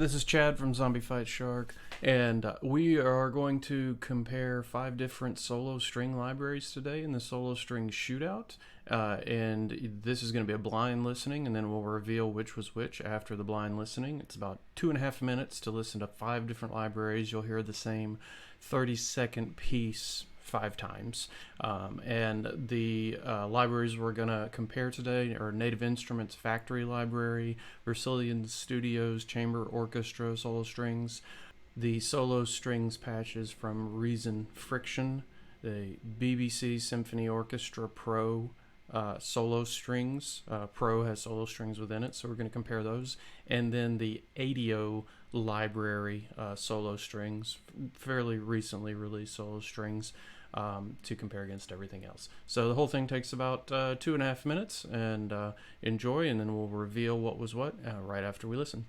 This is Chad from Zombie Fight Shark, and we are going to compare 5 different solo string libraries today in the solo string shootout. And this is going to be a blind listening, and then we'll reveal which was which after the blind listening. It's about 2.5 minutes to listen to 5 different libraries. You'll hear the same 30-second piece 5 times. And the libraries we're going to compare today are Native Instruments Factory Library, Versilian Studios Chamber Orchestra Solo Strings, the Solo Strings patches from Reason Friktion, the BBC Symphony Orchestra Pro solo strings. Pro has solo strings within it, so we're going to compare those. And then the ADIO library solo strings, fairly recently released solo strings, to compare against everything else. So the whole thing takes about 2.5 minutes, and enjoy, and then we'll reveal what was what right after we listen.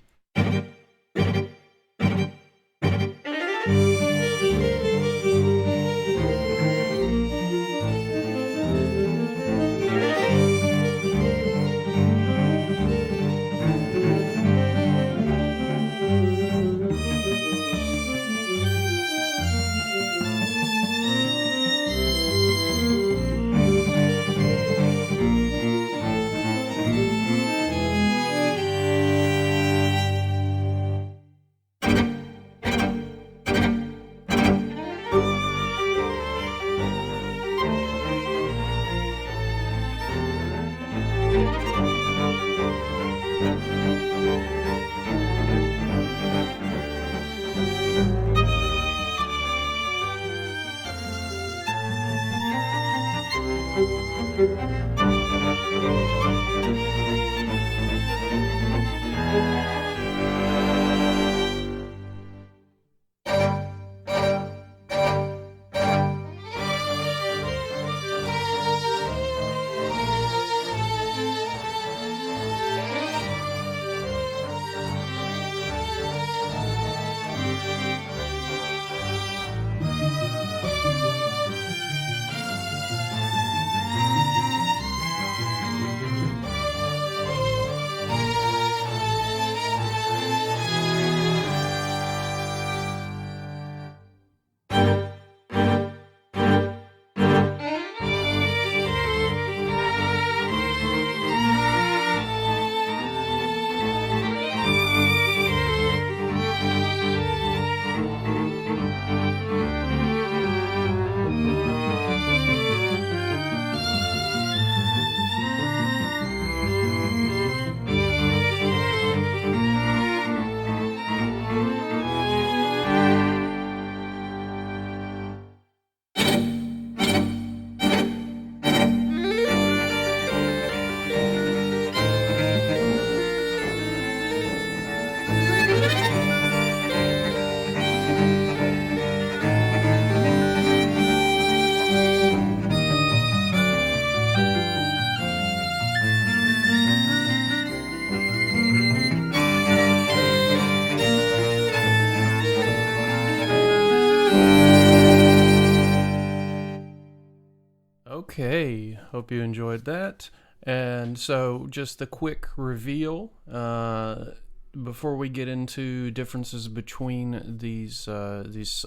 Okay, hope you enjoyed that. And so just a quick reveal before we get into differences between these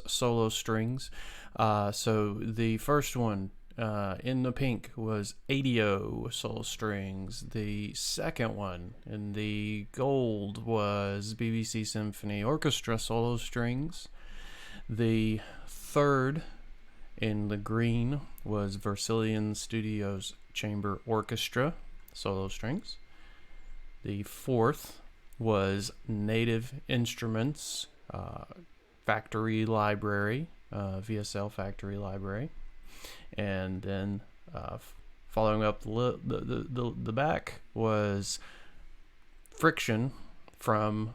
solo strings. So the first one in the pink was ADIO solo strings. The second one in the gold was BBC Symphony Orchestra solo strings. The third in the green was Versilian Studios Chamber Orchestra solo strings. The fourth was Native Instruments Factory Library, VSL Factory Library. And then following up the back was Friktion from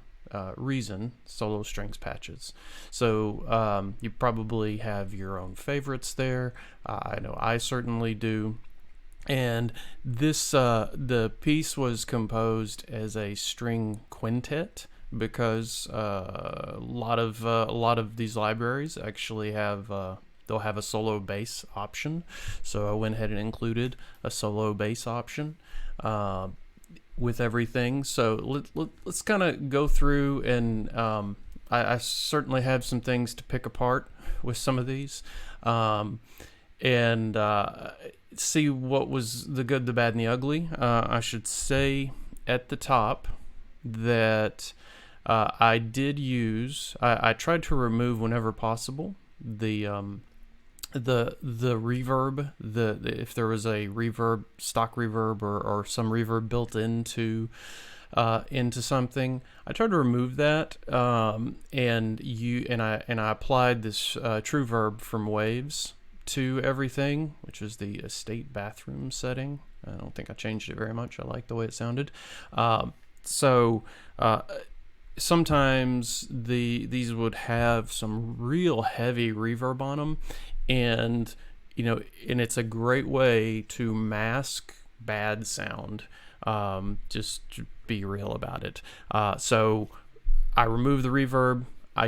Reason solo strings patches. So you probably have your own favorites there. I know I certainly do. And this the piece was composed as a string quintet because a lot of these libraries actually have they'll have a solo bass option. So I went ahead and included a solo bass option. with everything. So let's kind of go through, and I certainly have some things to pick apart with some of these, and see what was the good, the bad, and the ugly. I should say at the top that I did use. I tried to remove whenever possible the reverb, if there was a reverb, stock reverb, or some reverb built into something. I tried to remove that, and I applied this true verb from Waves to everything, which is the estate bathroom setting. I don't think I changed it very much. I like the way it sounded. Sometimes these would have some real heavy reverb on them, and it's a great way to mask bad sound. Just to be real about it. So I removed the reverb. I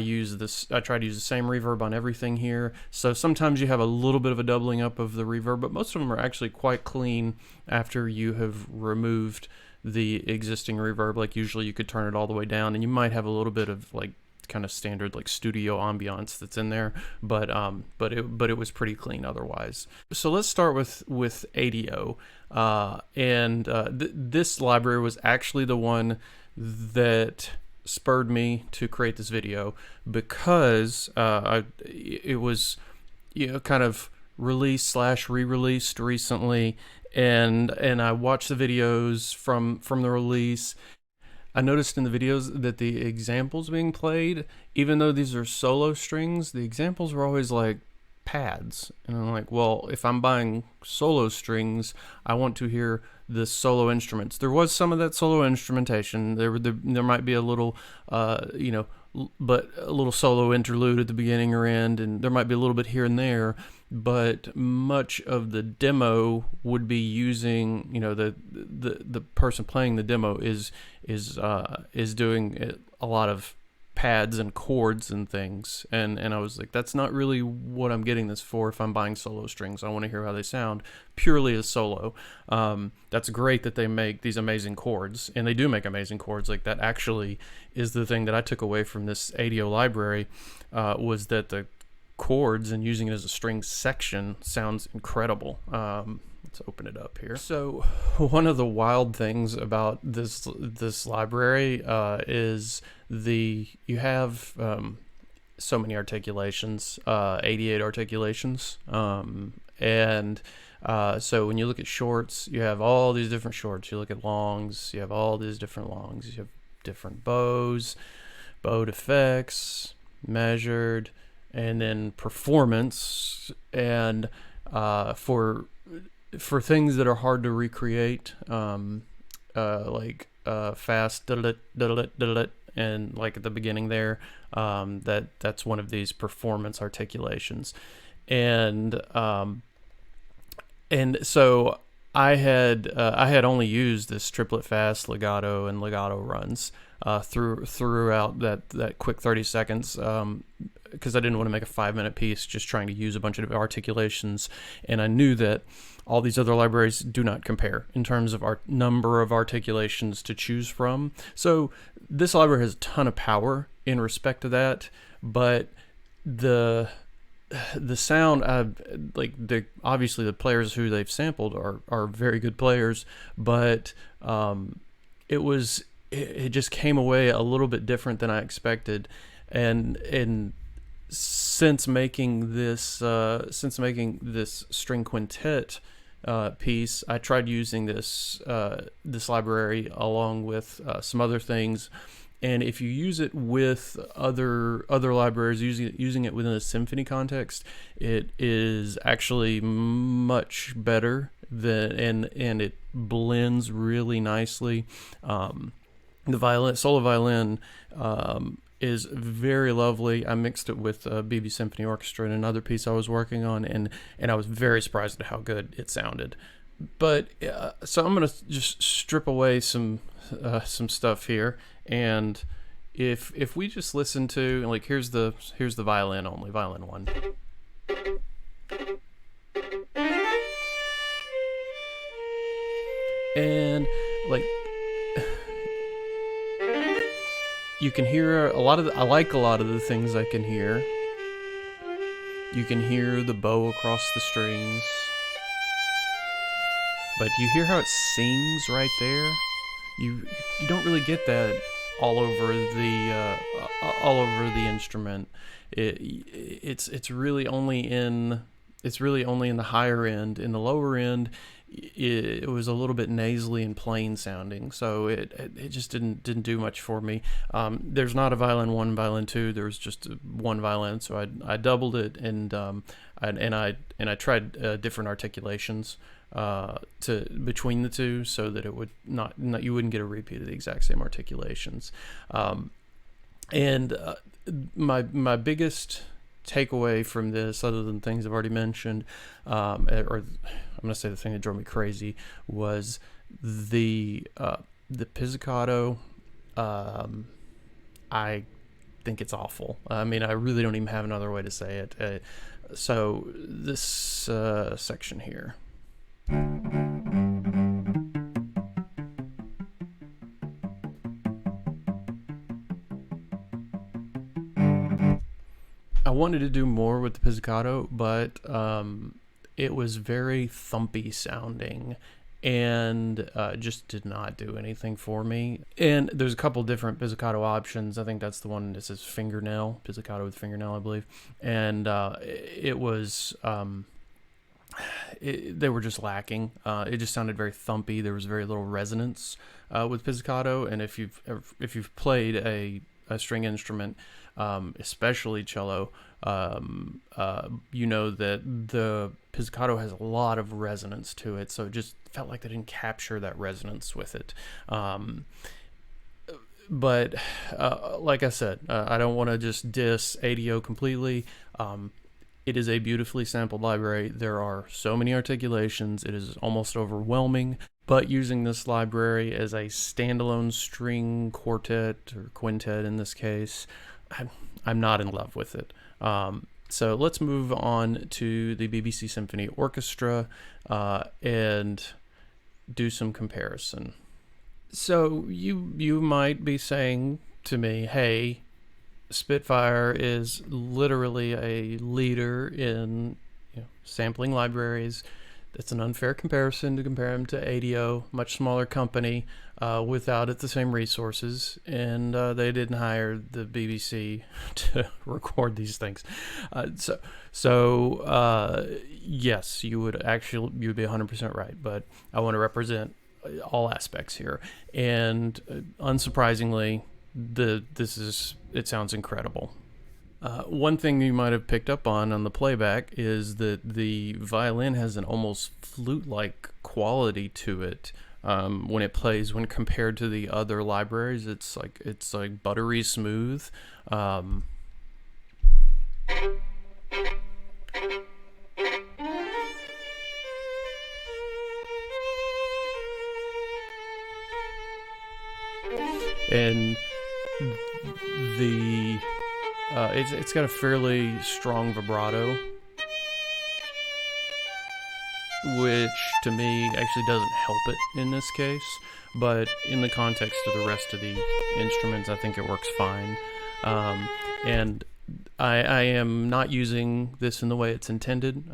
try to use the same reverb on everything here. So sometimes you have a little bit of a doubling up of the reverb, but most of them are actually quite clean after you have removed the existing reverb. Like usually you could turn it all the way down, and you might have a little bit of like kind of standard like studio ambiance that's in there, but it was pretty clean otherwise. So let's start with ADO, and this library was actually the one that spurred me to create this video, because it was kind of released / re-released recently, and I watched the videos from the release. I noticed in the videos that the examples being played, even though these are solo strings, the examples were always like pads. And I'm like, well, if I'm buying solo strings, I want to hear the solo instruments. There was some of that solo instrumentation. There might be a little, but a little solo interlude at the beginning or end, and there might be a little bit here and there. But much of the demo would be using, the person playing the demo is doing a lot of pads and chords and things, and I was like, that's not really what I'm getting this for. If I'm buying solo strings, I want to hear how they sound purely as solo. That's great that they make these amazing chords, and they do make amazing chords. Like that actually is the thing that I took away from this ADO library, was that the chords and using it as a string section sounds incredible. Let's open it up here. So one of the wild things about this library is you have so many articulations, 88 articulations, and so when you look at shorts, you have all these different shorts. You look at longs, you have all these different longs. You have different bows, bowed effects, measured, and then performance. And for things that are hard to recreate, like fast and like at the beginning there, that's one of these performance articulations. And so I had only used this triplet fast legato and legato runs throughout that quick 30 seconds, because I didn't want to make a 5-minute piece just trying to use a bunch of articulations, and I knew that all these other libraries do not compare in terms of our number of articulations to choose from. So this library has a ton of power in respect to that, but the sound, obviously the players who they've sampled are very good players, but it just came away a little bit different than I expected, and since making this string quintet piece, I tried using this library along with some other things. And if you use it with other libraries, using it within a symphony context, it is actually much better and it blends really nicely. The solo violin is very lovely. I mixed it with BB Symphony Orchestra in another piece I was working on, and I was very surprised at how good it sounded. But so I'm gonna just strip away some stuff here, and if we just listen to, like, here's the violin only, violin one. And like You can hear a lot of I like a lot of the things I can hear. You can hear the bow across the strings. But you hear how it sings right there? You don't really get that all over the instrument. It's really only in the higher end. In the lower end, it was a little bit nasally and plain sounding, so it just didn't do much for me. There's not a violin 1, violin 2. There was just one violin, so I doubled it, and I tried different articulations to between the two, so that it would not you wouldn't get a repeat of the exact same articulations. My biggest takeaway from this, other than things I've already mentioned, or I'm going to say the thing that drove me crazy, was the pizzicato. I think it's awful. I mean, I really don't even have another way to say it. So this section here. I wanted to do more with the pizzicato, but it was very thumpy sounding, and just did not do anything for me. And there's a couple different pizzicato options. I think that's the one that says fingernail, pizzicato with fingernail, I believe. And it was they were just lacking. It just sounded very thumpy. There was very little resonance with pizzicato. And if you've played a string instrument, especially cello, you know that the pizzicato has a lot of resonance to it, so it just felt like they didn't capture that resonance with it. But like I said, I don't want to just diss ADO completely. It is a beautifully sampled library. There are so many articulations, it is almost overwhelming. But using this library as a standalone string quartet, or quintet in this case, I'm not in love with it. So let's move on to the BBC Symphony Orchestra and do some comparison. So you might be saying to me, hey, Spitfire is literally a leader in sampling libraries. That's an unfair comparison to compare them to ADO, much smaller company, without the same resources, and they didn't hire the BBC to record these things. Yes, you would be 100% right, but I want to represent all aspects here, and unsurprisingly, it sounds incredible. One thing you might have picked up on the playback is that the violin has an almost flute-like quality to it when it plays. When compared to the other libraries, it's like buttery smooth. And it's got a fairly strong vibrato, which to me actually doesn't help it in this case, but in the context of the rest of the instruments, I think it works fine. And I am not using this in the way it's intended.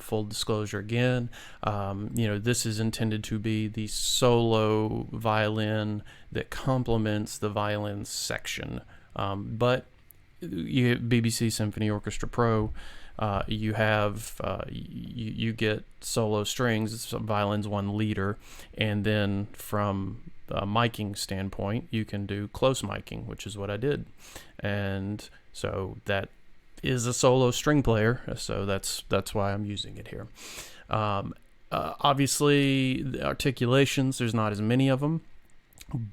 Full disclosure again, this is intended to be the solo violin that complements the violin section. But you BBC Symphony Orchestra Pro, you have you get solo strings. It's violin's one leader, and then from a miking standpoint, you can do close miking, which is what I did, and so that is a solo string player. So that's why I'm using it here. Obviously, the articulations, there's not as many of them,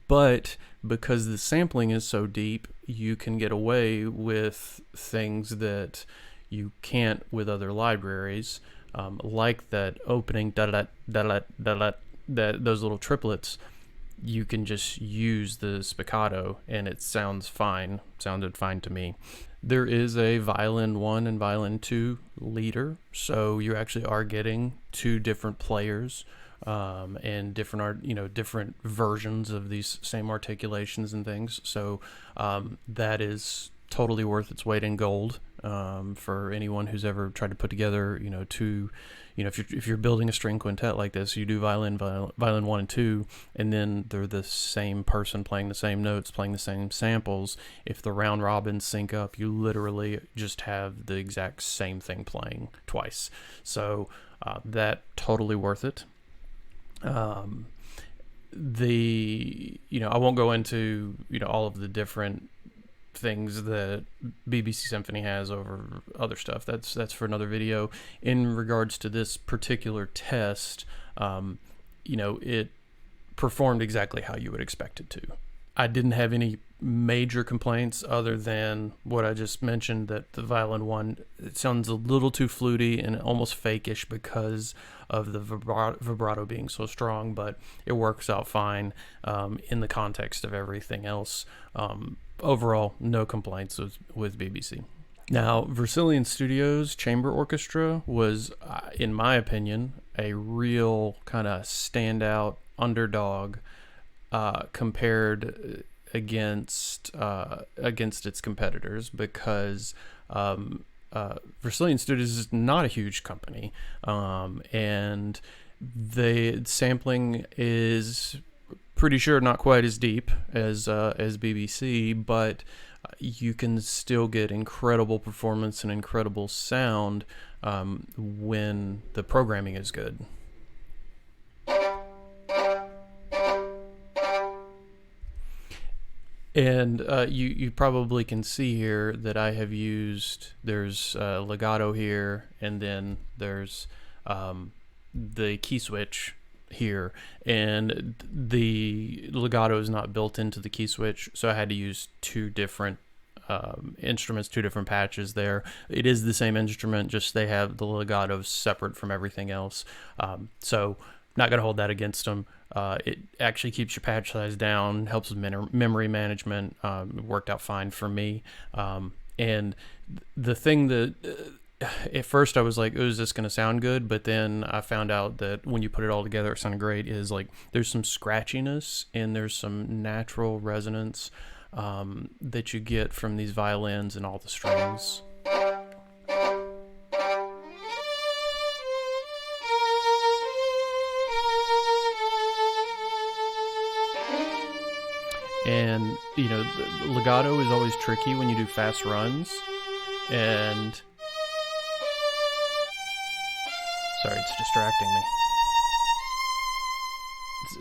but because the sampling is so deep, you can get away with things that you can't with other libraries, like that opening da-da, da-da, da-da, those little triplets. You can just use the spiccato and it sounded fine to me. There is a violin 1 and violin 2 leader, so you actually are getting two different players and different versions of these same articulations and things. So that is totally worth its weight in gold for anyone who's ever tried to put together, if you're building a string quintet like this, you do violin 1 and 2, and then they're the same person playing the same notes, playing the same samples. If the round robins sync up, you literally just have the exact same thing playing twice. So that totally worth it. I won't go into all of the different things that BBC Symphony has over other stuff. That's for another video. In regards to this particular test, it performed exactly how you would expect it to. I didn't have any major complaints other than what I just mentioned, that the violin 1, it sounds a little too fluty and almost fake-ish because of the vibrato being so strong, but it works out fine in the context of everything else. Overall, no complaints with BBC. Now, Versilian Studios Chamber Orchestra was, in my opinion, a real kind of standout underdog compared against its competitors, because Versilian Studios is not a huge company, and the sampling is pretty sure not quite as deep as BBC, but you can still get incredible performance and incredible sound when the programming is good. And you probably can see here that I have used, there's legato here, and then there's the key switch here, and the legato is not built into the key switch, so I had to use two different instruments, two different patches there. It is the same instrument, just they have the legato separate from everything else. So not going to hold that against them. It actually keeps your patch size down, helps with memory management. It worked out fine for me. And the thing that at first I was like, oh, is this going to sound good? But then I found out that when you put it all together, it sounded great. Is like there's some scratchiness and there's some natural resonance that you get from these violins and all the strings. And, the legato is always tricky when you do fast runs. And sorry, it's distracting me.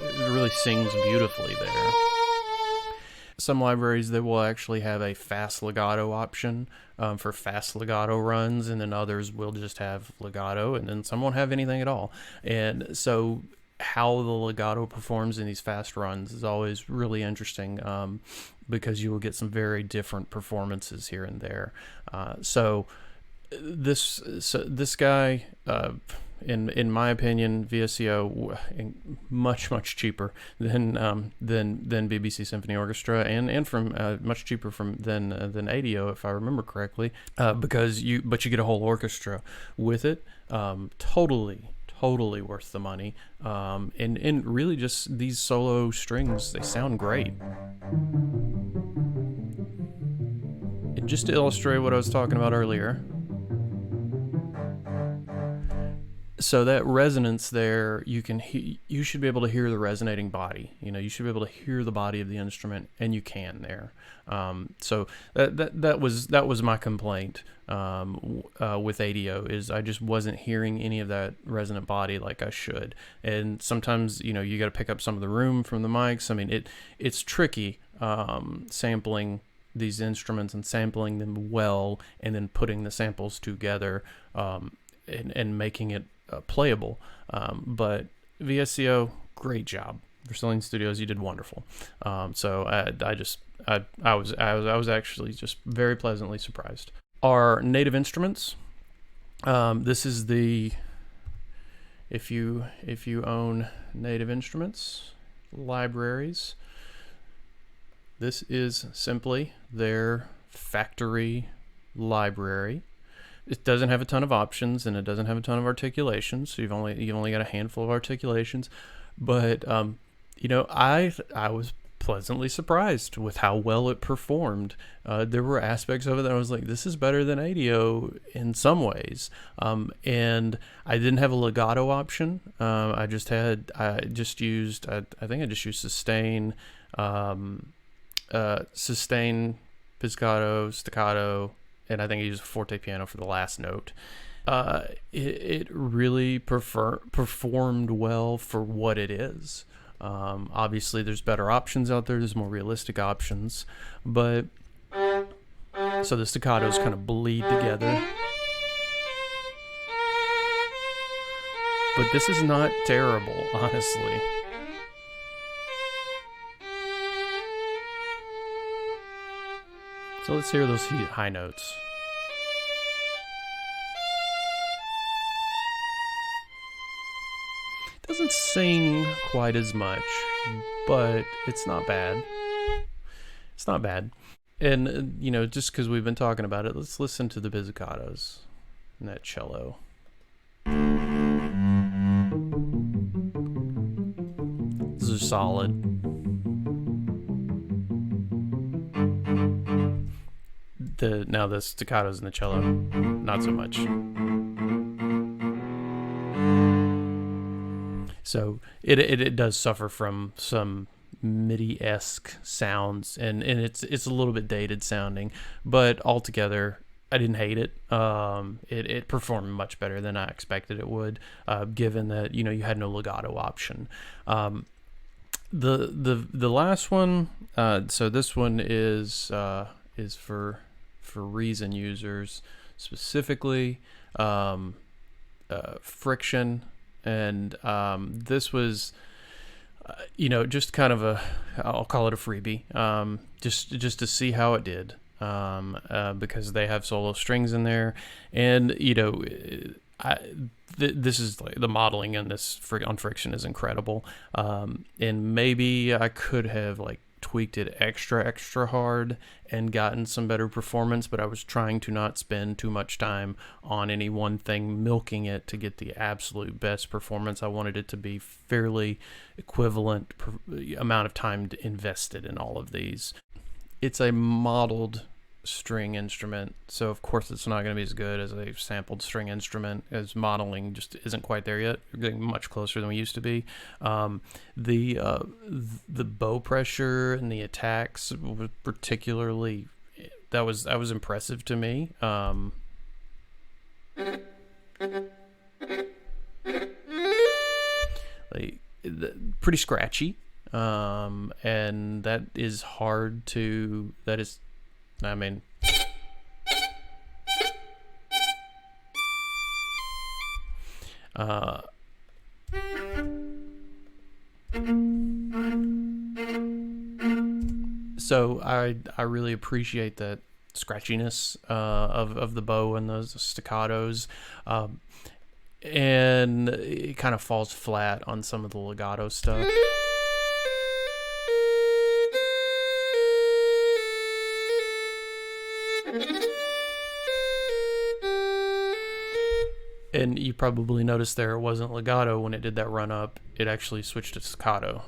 It really sings beautifully there. Some libraries, they will actually have a fast legato option for fast legato runs, and then others will just have legato, and then some won't have anything at all. And so how the legato performs in these fast runs is always really interesting because you will get some very different performances here and there. So this guy, in my opinion, VSCO much cheaper than BBC Symphony Orchestra, and from much cheaper than ADIO, if I remember correctly, because you get a whole orchestra with it. Totally worth the money, and really just these solo strings, they sound great. And just to illustrate what I was talking about earlier, so that resonance there, you should be able to hear the resonating body. You should be able to hear the body of the instrument, and you can there. So that was my complaint with ADIO, is I just wasn't hearing any of that resonant body like I should. And sometimes you got to pick up some of the room from the mics. I mean, it's tricky sampling these instruments and sampling them well, and then putting the samples together and making it playable. But VSCO, great job. Versilian Studios, you did wonderful. So I was actually just very pleasantly surprised. Our native instruments. This is the, if you own native instruments libraries, this is simply their factory library. it doesn't have a ton of options, and it doesn't have a ton of articulations. So you've only got a handful of articulations, but I was pleasantly surprised with how well it performed. There were aspects of it that I was like, this is better than ADO in some ways. And I didn't have a legato option. I just used sustain, sustain, pizzicato, staccato, and I think I used a forte piano for the last note. It really performed well for what it is. Obviously, there's better options out there. There's more realistic options, but so the staccatos kind of bleed together. But this is not terrible, honestly. So let's hear those high notes. Doesn't sing quite as much, but it's not bad. It's not bad. And, just because we've been talking about it, let's listen to the pizzicatos and that cello. This is solid. Now the staccatos and the cello, not so much. So it does suffer from some MIDI-esque sounds, and it's a little bit dated sounding, but altogether I didn't hate it. It performed much better than I expected it would, given that you had no legato option. The last one, so this one is for Reason users specifically, Friktion. And this was, just kind of I'll call it a freebie, just to see how it did, because they have solo strings in there, and this is like the modeling in this on Friktion is incredible, and maybe I could have tweaked it extra hard and gotten some better performance, but I was trying to not spend too much time on any one thing, milking it to get the absolute best performance. I wanted it to be fairly equivalent amount of time invested in all of these. It's a modeled string instrument, so of course it's not going to be as good as a sampled string instrument, as modeling just isn't quite there yet. We're getting much closer than we used to be. The bow pressure and the attacks was particularly, that was impressive to me. Pretty scratchy, and that is hard to, so I really appreciate that scratchiness of the bow and those staccatos, and it kind of falls flat on some of the legato stuff. And you probably noticed there it wasn't legato when it did that run up. It actually switched to staccato.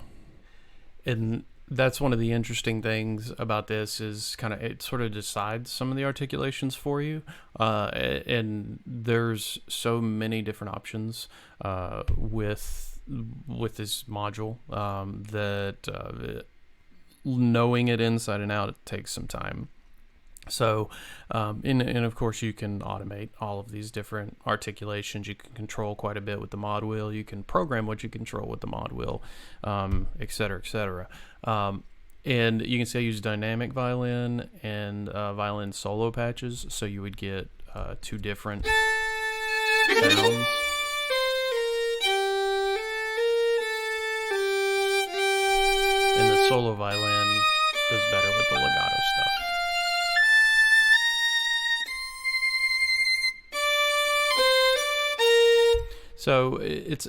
And that's one of the interesting things about this is it sort of decides some of the articulations for you. And there's so many different options with this module that knowing it inside and out, it takes some time. So, and of course you can automate all of these different articulations. You can control quite a bit with the mod wheel. You can program what you control with the mod wheel, et cetera, et cetera. And you can see I use dynamic violin and violin solo patches. So you would get two different sounds. And the solo violin does better with the legato stuff. So it's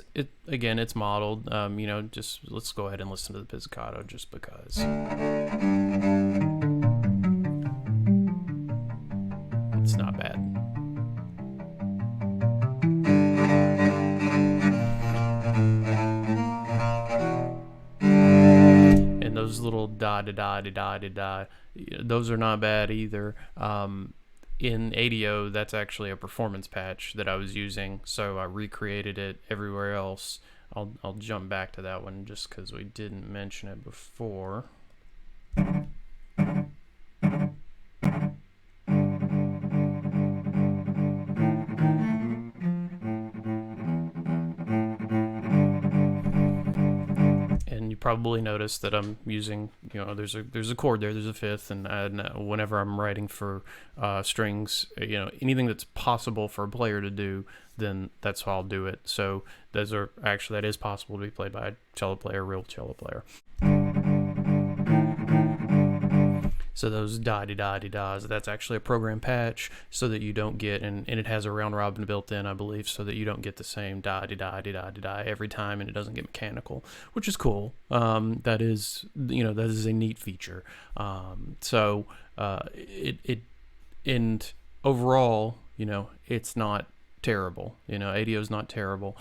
modeled. Just let's go ahead and listen to the pizzicato just because. It's not bad. those little da, those are not bad either. In ADO, that's actually a performance patch that I was using, so I recreated it everywhere else. I'll jump back to that one just because we didn't mention it before. And you probably noticed that I'm using, there's a chord there, there's a fifth, and whenever I'm writing for strings, anything that's possible for a player to do, then that's how I'll do it. So that is possible to be played by a cello player, real cello player. So those da-di-da-di-das, that's actually a program patch so that you don't get, and it has a round robin built in, I believe, so that you don't get the same da-di-da-di-da-di-da every time, and it doesn't get mechanical, which is cool. That is a neat feature. And overall, it's not terrible. ADO is not terrible.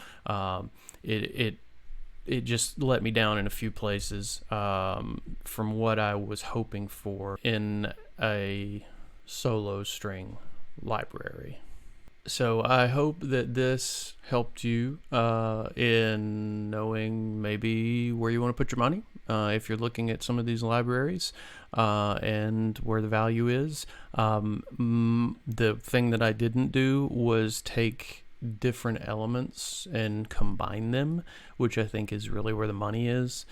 It just let me down in a few places from what I was hoping for in a solo string library. So I hope that this helped you in knowing maybe where you want to put your money if you're looking at some of these libraries and where the value is. The thing that I didn't do was take different elements and combine them, which I think is really where the money is.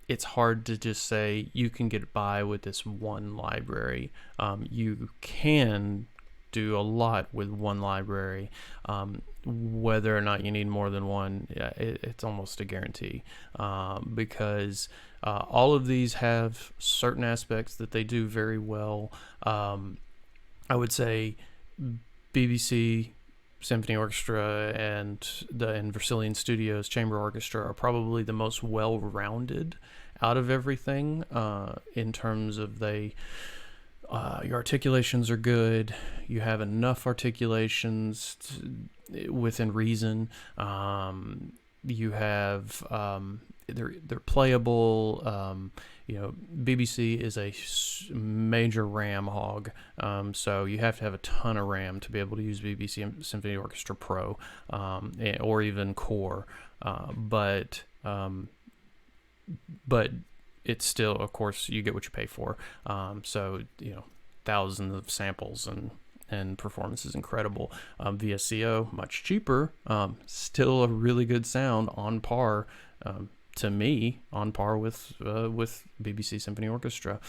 It's hard to just say you can get by with this one library. You can do a lot with one library. Whether or not you need more than one, it's almost a guarantee, because all of these have certain aspects that they do very well. I would say BBC Symphony Orchestra and Versilian Studios Chamber Orchestra are probably the most well-rounded out of everything in terms of your articulations are good. You have enough articulations within reason. You have they're playable. BBC is a major RAM hog, so you have to have a ton of RAM to be able to use BBC Symphony Orchestra Pro or even Core, but it's still, of course, you get what you pay for. So thousands of samples and performance is incredible. VSCO, much cheaper, still a really good sound, on par. To me, on par with BBC Symphony Orchestra.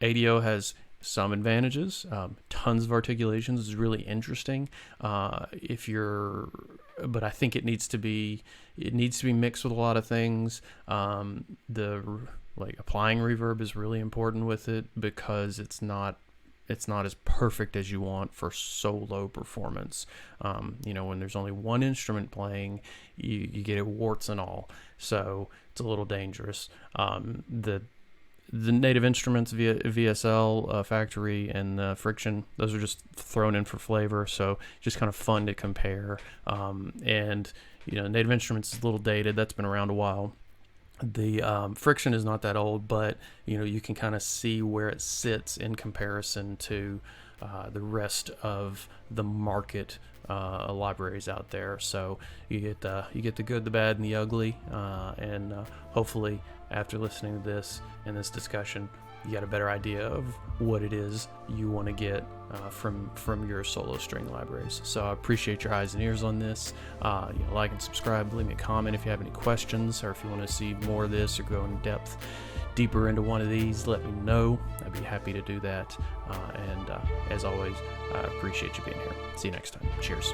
ADO has some advantages, tons of articulations. Is really interesting. But I think it needs to be mixed with a lot of things. Applying reverb is really important with it because it's not as perfect as you want for solo performance. When there's only one instrument playing, you get it warts and all. So it's a little dangerous. The native instruments via VSL, Factory, and Friktion, those are just thrown in for flavor. So just kind of fun to compare. Native instruments is a little dated. That's been around a while. The Friktion is not that old, but you can kind of see where it sits in comparison to the rest of the market libraries out there. So you get the good, the bad, and the ugly, and hopefully after listening to this and this discussion, you got a better idea of what it is you want to get from your solo string libraries. So I appreciate your eyes and ears on this. Like and subscribe, leave me a comment if you have any questions, or if you want to see more of this or go in depth deeper into one of these, let me know. I'd be happy to do that. And as always, I appreciate you being here. See you next time. Cheers.